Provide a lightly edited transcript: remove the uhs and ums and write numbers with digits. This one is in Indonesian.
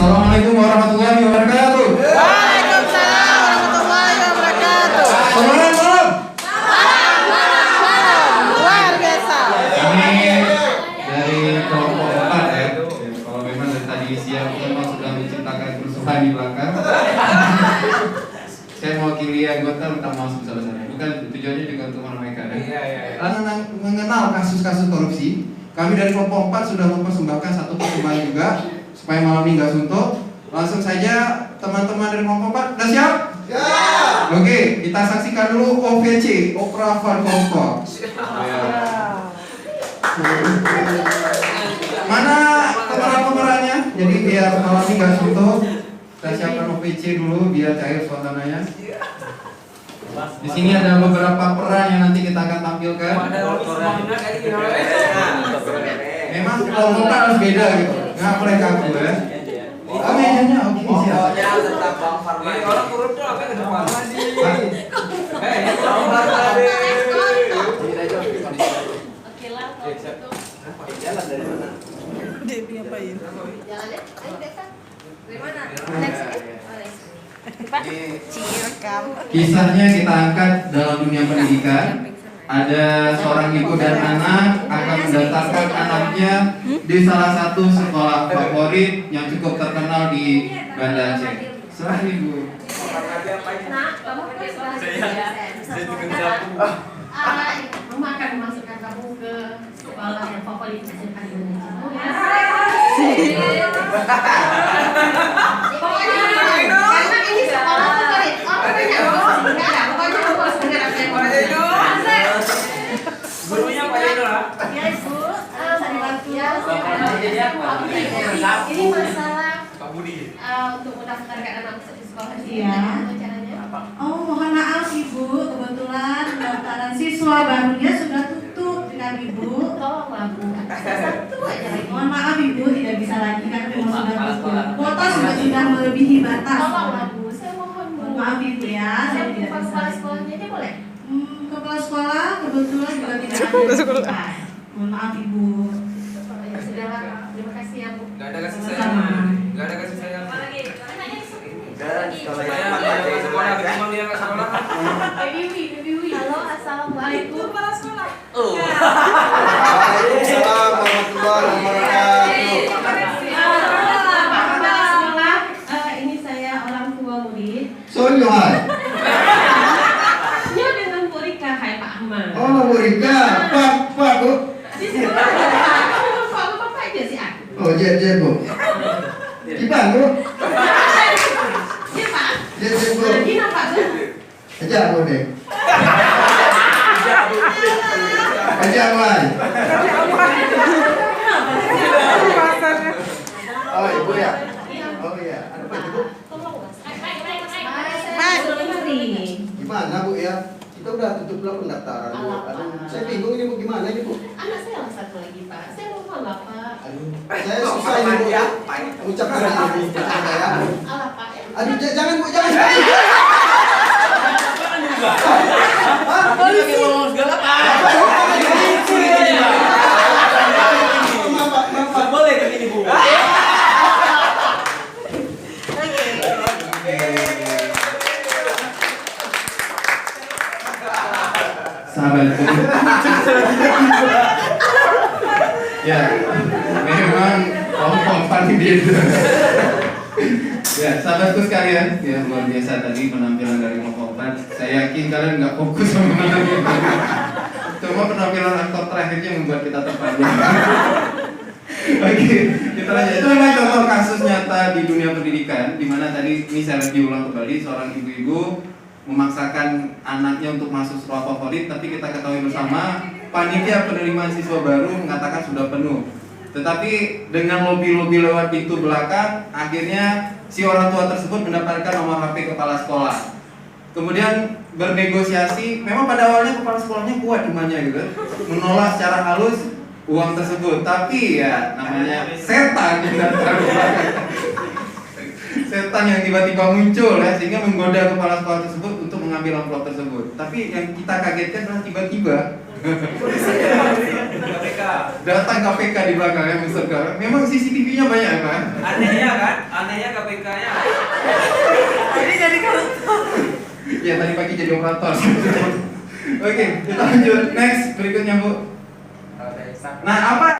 Assalamualaikum warahmatullahi wabarakatuh. Waalaikumsalam warahmatullahi wabarakatuh. Selamat malam. Luar biasa. Kami dari kelompok 4 ya. Kalau memang dari tadi siang memang sudah menciptakan kerusuhan di belakang. Saya mewakili anggota minta maaf sebesar-besarnya. Bukan tujuannya juga untuk menyampaikan. Karena mengenal kasus-kasus korupsi, kami dari kelompok 4 sudah mempersembahkan satu persembahan juga supaya malam ini nggak suntuk. Langsung saja teman-teman dari kelompok 4 sudah siap? Ya. Oke, kita saksikan dulu OVC, Opera Van Kelompok. Mana pemeran-pemerannya? Jadi biar malam ini nggak suntuk, kita siapkan OVC dulu biar cair suasananya. Di sini ada beberapa peran yang nanti kita akan tampilkan. Memang kelompok harus beda gitu, nggak boleh kaku ya. Oh mejanya oke siap. Orang kurus tuh apa ke depan lagi? Oke lah, Jalan dari mana? Dia ngapain? jalan deh. Ayo Deka. Dari mana? Next. Cirekam. Kisahnya kita angkat dalam dunia pendidikan. Ada seorang ibu dan anak akan mendaftarkan anaknya di salah satu sekolah favorit yang cukup terkenal di Banda Aceh. Selamat ibu. Nah, kamu kan Saya juga sapu. rumah akan memasukkan kamu ke sekolah yang favorit SMA Indonesia. Pokoknya karena ini sekolah favorit. Oh, pokoknya kamu harus dengar apa yang kamu Gurunya Pak Edo lah. Ya ibu, saya bantu. Ya, ini masalah Pak Budi. untuk mendaftarkan anak di sekolah ini. Iya. Bagaimana caranya? Oh, mohon maaf Ibu, kebetulan pendaftaran siswa barunya sudah tutup dengan Ibu. Tolonglah bu, satu aja lagi. Mohon maaf Ibu, tidak bisa lagi karena memang sudah tutup. Kuota sudah melebihi batas. Tolonglah bu, saya mohon bu. Mohon maaf Ibu ya, Saya saya bukan tidak bisa. kepala sekolahnya, dia boleh? Kepala sekolah kebetulan juga tidak ada. Mohon maaf Ibu. Ya sudahlah, terima kasih ya bu. Gak ada kasih sayang. Gak ada kasih sayang. Dan Kalau saya nggak sekolah, cuma dia nggak sekolah. Baby Wi. Halo, assalamualaikum. Kepala sekolah. Waalaikumsalam warahmatullahi wabarakatuh. Kepala sekolah, ini saya orang tua murid. Sonyohan. Ya dengan Bu Rika, hai Pak Ahmad. Oh Bu Rika, Pak Bu. Di sekolah ada Pak aja sih aku. Oh Jet Bu. Gimana Bu? Iya Pak. Jet Bu. Lagi nampak tuh. Aja Bu deh. Aja Wan. Oh Ibu ya. Oh iya. Gimana Bu ya? Kita udah tutup lah pendaftaran Bu. Aduh, saya bingung ini Bu gimana ini Bu? Anak saya lah satu lagi Pak. Saya mohon lah Pak. Aduh, saya susah ini Bu ya. Ucapkan ini Bu saya. Allah Pak ya. Aduh, jangan Bu, jangan. Polisi ngomong segala Pak. Boleh begini Bu. Sahabatku. Ya, memang kelompok paling beda. Ya, sahabatku sekalian, ya luar biasa tadi penampilan dari kelompok 4. Saya yakin kalian nggak fokus sama penampilan. Cuma penampilan aktor terakhirnya membuat kita terpadu. Oke, kita lanjut. Itu memang contoh kasus nyata di dunia pendidikan, di mana tadi ini saya diulang kembali seorang ibu-ibu memaksakan anaknya untuk masuk sekolah favorit, tapi kita ketahui bersama panitia penerimaan siswa baru mengatakan sudah penuh. Tetapi dengan lobby-lobby lewat pintu belakang, akhirnya si orang tua tersebut mendapatkan nomor HP kepala sekolah. Kemudian bernegosiasi, memang pada awalnya kepala sekolahnya kuat imannya gitu, menolak secara halus uang tersebut. Tapi ya namanya setan yang datang. Setan yang tiba-tiba muncul ya, sehingga menggoda kepala sekolah tersebut untuk mengambil amplop tersebut. Tapi yang kita kagetkan adalah tiba-tiba KPK. datang KPK di belakang yang besar. Memang CCTV-nya banyak kan? Anehnya kan, Anehnya KPK-nya. Ini jadi koruptor. Ya tadi pagi jadi operator. Oke, kita lanjut next berikutnya Bu. Nah apa